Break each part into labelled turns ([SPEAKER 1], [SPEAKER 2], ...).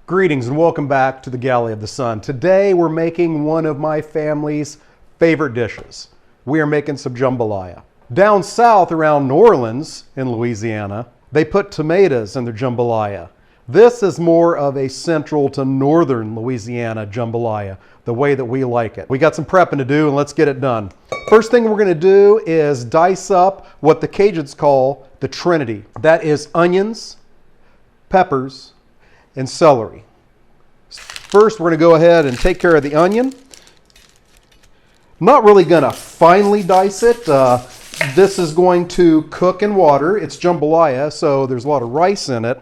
[SPEAKER 1] Greetings and welcome back to the Galley of the Sun. Today we're making one of my family's favorite dishes. We are making some jambalaya. Down south around New Orleans in Louisiana, they put tomatoes in their jambalaya. This is more of a central to northern Louisiana jambalaya, the way that we like it. We got some prepping to do and let's get it done. First thing we're going to do is dice up what the Cajuns call the Trinity. That is onions, peppers, and celery. First, we're going to go ahead and take care of the onion. I'm not really going to finely dice it. This is going to cook in water. It's jambalaya, so there's a lot of rice in it.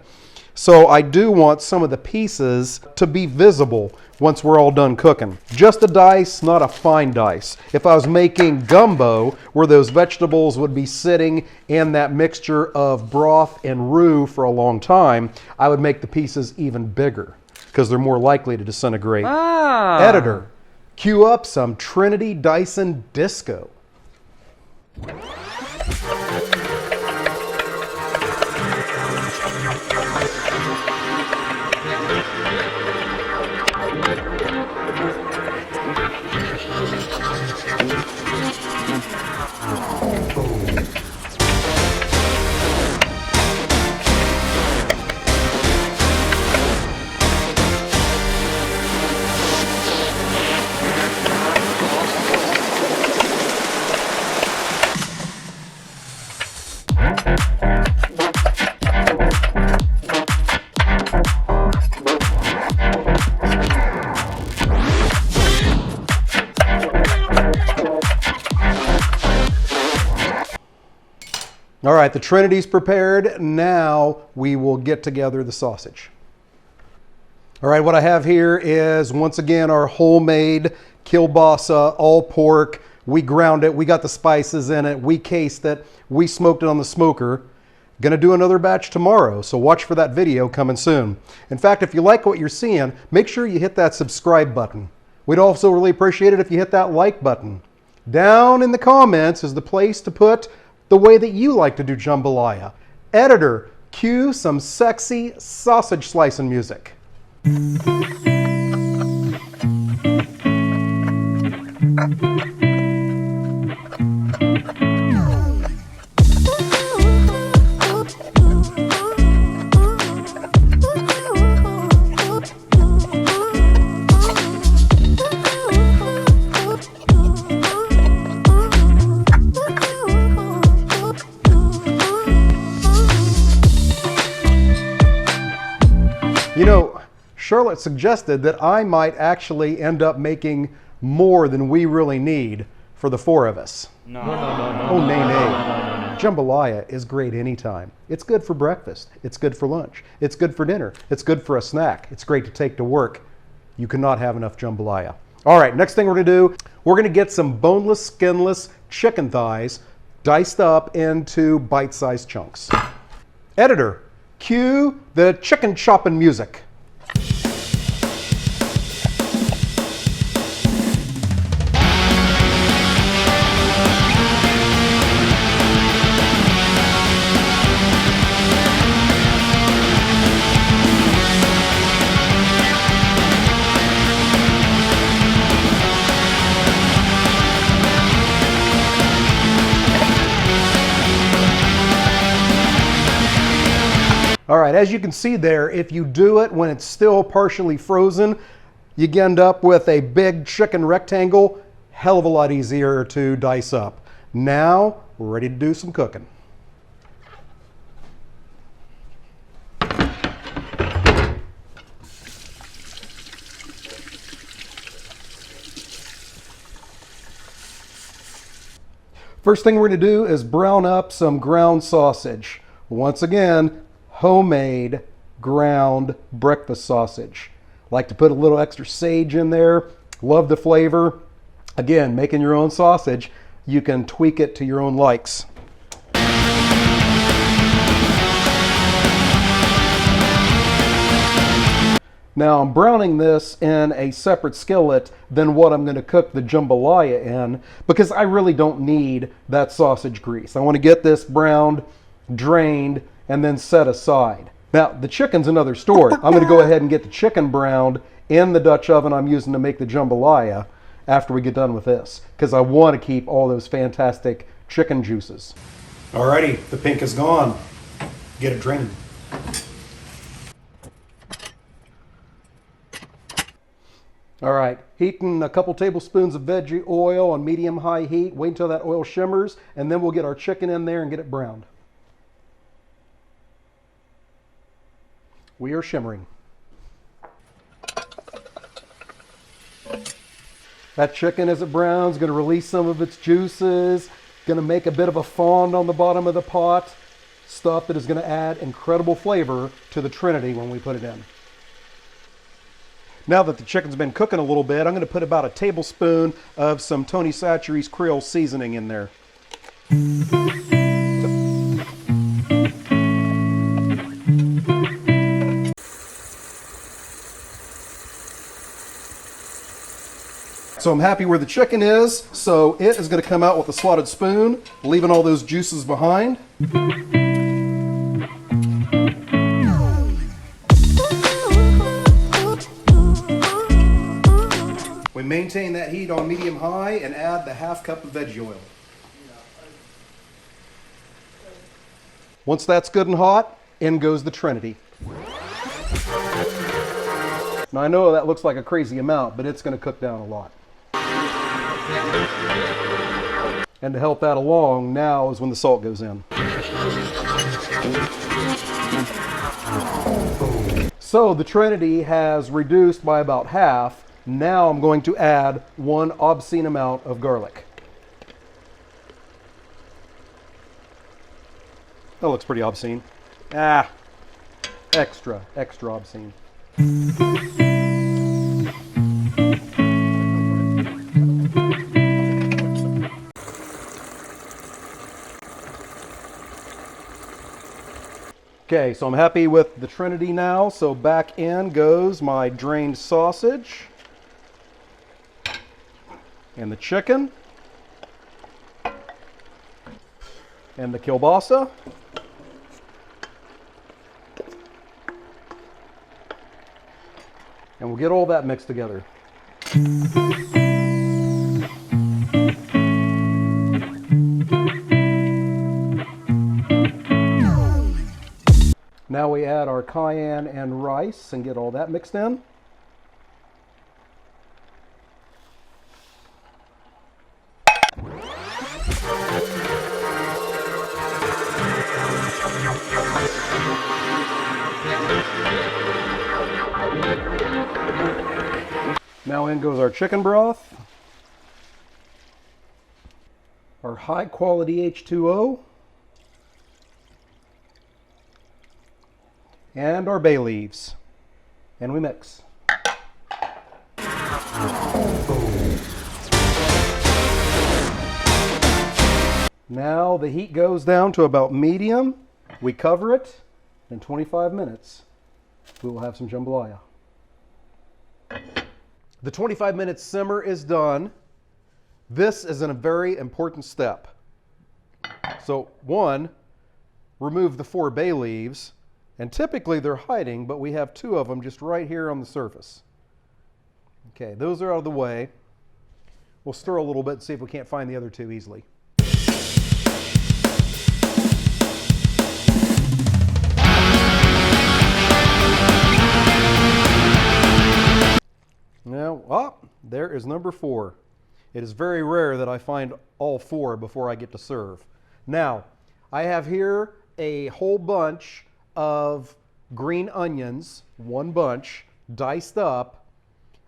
[SPEAKER 1] So I do want some of the pieces to be visible once we're all done cooking. Just a dice, not a fine dice. If I was making gumbo, where those vegetables would be sitting in that mixture of broth and roux for a long time, I would make the pieces even bigger because they're more likely to disintegrate. Editor, cue up some Trinity Dyson Disco. All right, the Trinity's prepared. Now we will get together the sausage. All right, what I have here is, once again, our homemade kielbasa, all pork. We ground it, we got the spices in it, we cased it, we smoked it on the smoker. Gonna do another batch tomorrow, so watch for that video coming soon. In fact, if you like what you're seeing, make sure you hit that subscribe button. We'd also really appreciate it if you hit that like button. Down in the comments is the place to put the way that you like to do jambalaya. Editor, cue some sexy sausage slicing music. You know, Charlotte suggested that I might actually end up making more than we really need for the four of us.
[SPEAKER 2] No.
[SPEAKER 1] Oh, nay. Jambalaya is great anytime. It's good for breakfast. It's good for lunch. It's good for dinner. It's good for a snack. It's great to take to work. You cannot have enough jambalaya. All right, next thing we're going to do, we're going to get some boneless, skinless chicken thighs diced up into bite-sized chunks. Editor, cue the chicken choppin' music. All right, as you can see there, if you do it when it's still partially frozen, you end up with a big chicken rectangle, hell of a lot easier to dice up. Now, we're ready to do some cooking. First thing we're going to do is brown up some ground sausage. Once again, homemade ground breakfast sausage. Like to put a little extra sage in there. Love the flavor. Again, making your own sausage, you can tweak it to your own likes. Now I'm browning this in a separate skillet than what I'm going to cook the jambalaya in, because I really don't need that sausage grease. I want to get this browned, drained, and then set aside. Now, the chicken's another story. I'm going to go ahead and get the chicken browned in the Dutch oven I'm using to make the jambalaya after we get done with this, because I want to keep all those fantastic chicken juices. Alrighty, the pink is gone. Get it drained. All right, heating a couple tablespoons of veggie oil on medium-high heat. Wait until that oil shimmers, and then we'll get our chicken in there and get it browned. We are shimmering. That chicken, as it browns, is going to release some of its juices, going to make a bit of a fond on the bottom of the pot, stuff that is going to add incredible flavor to the Trinity when we put it in. Now that the chicken's been cooking a little bit, I'm going to put about a tablespoon of some Tony Chachere's Creole seasoning in there. So I'm happy where the chicken is, so it is going to come out with a slotted spoon, leaving all those juices behind. We maintain that heat on medium-high and add the half cup of veggie oil. Once that's good and hot, in goes the Trinity. Now I know that looks like a crazy amount, but it's going to cook down a lot. And to help that along, now is when the salt goes in. So the Trinity has reduced by about half. Now I'm going to add one obscene amount of garlic. That looks pretty obscene. Extra obscene. Okay, so I'm happy with the Trinity now, so back in goes my drained sausage and the chicken and the kielbasa. And we'll get all that mixed together. Now we add our cayenne and rice and get all that mixed in. Now in goes our chicken broth, our high quality H2O, and our bay leaves, and we mix. Now the heat goes down to about medium. We cover it. In 25 minutes, we will have some jambalaya. The 25-minute simmer is done. This is a very important step. So one, remove the 4 bay leaves. And typically they're hiding, but we have 2 of them just right here on the surface. Okay, those are out of the way. We'll stir a little bit and see if we can't find the other 2 easily. Now, there is number 4. It is very rare that I find all 4 before I get to serve. Now, I have here a whole bunch of green onions, 1 bunch, diced up.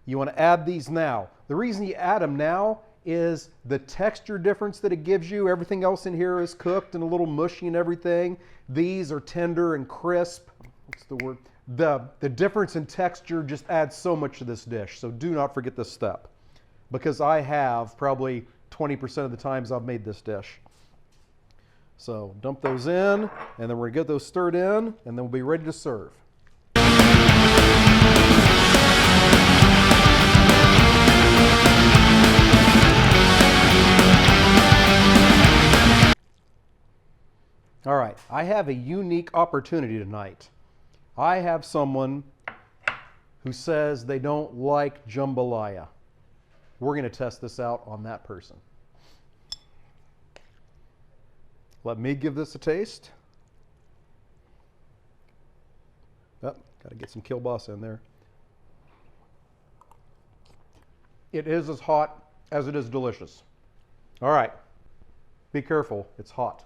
[SPEAKER 1] You want to add these now. The reason you add them now is the texture difference that it gives you. Everything else in here is cooked and a little mushy and everything. These are tender and crisp. What's the word? The difference in texture just adds so much to this dish. So do not forget this step, because I have probably 20% of the times I've made this dish. So dump those in, and then we're going to get those stirred in, and then we'll be ready to serve. All right, I have a unique opportunity tonight. I have someone who says they don't like jambalaya. We're going to test this out on that person. Let me give this a taste. Oh, got to get some kielbasa in there. It is as hot as it is delicious. All right, be careful, it's hot.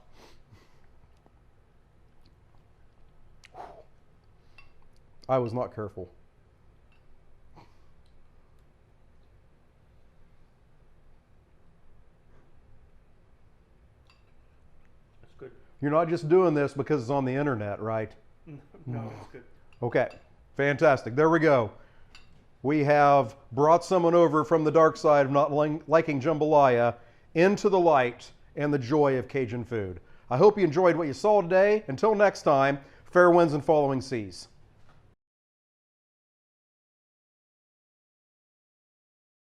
[SPEAKER 1] I was not careful.
[SPEAKER 2] That's good.
[SPEAKER 1] You're not just doing this because it's on the internet, right?
[SPEAKER 2] No, it's good.
[SPEAKER 1] Okay, fantastic. There we go. We have brought someone over from the dark side of not liking jambalaya into the light and the joy of Cajun food. I hope you enjoyed what you saw today. Until next time, fair winds and following seas.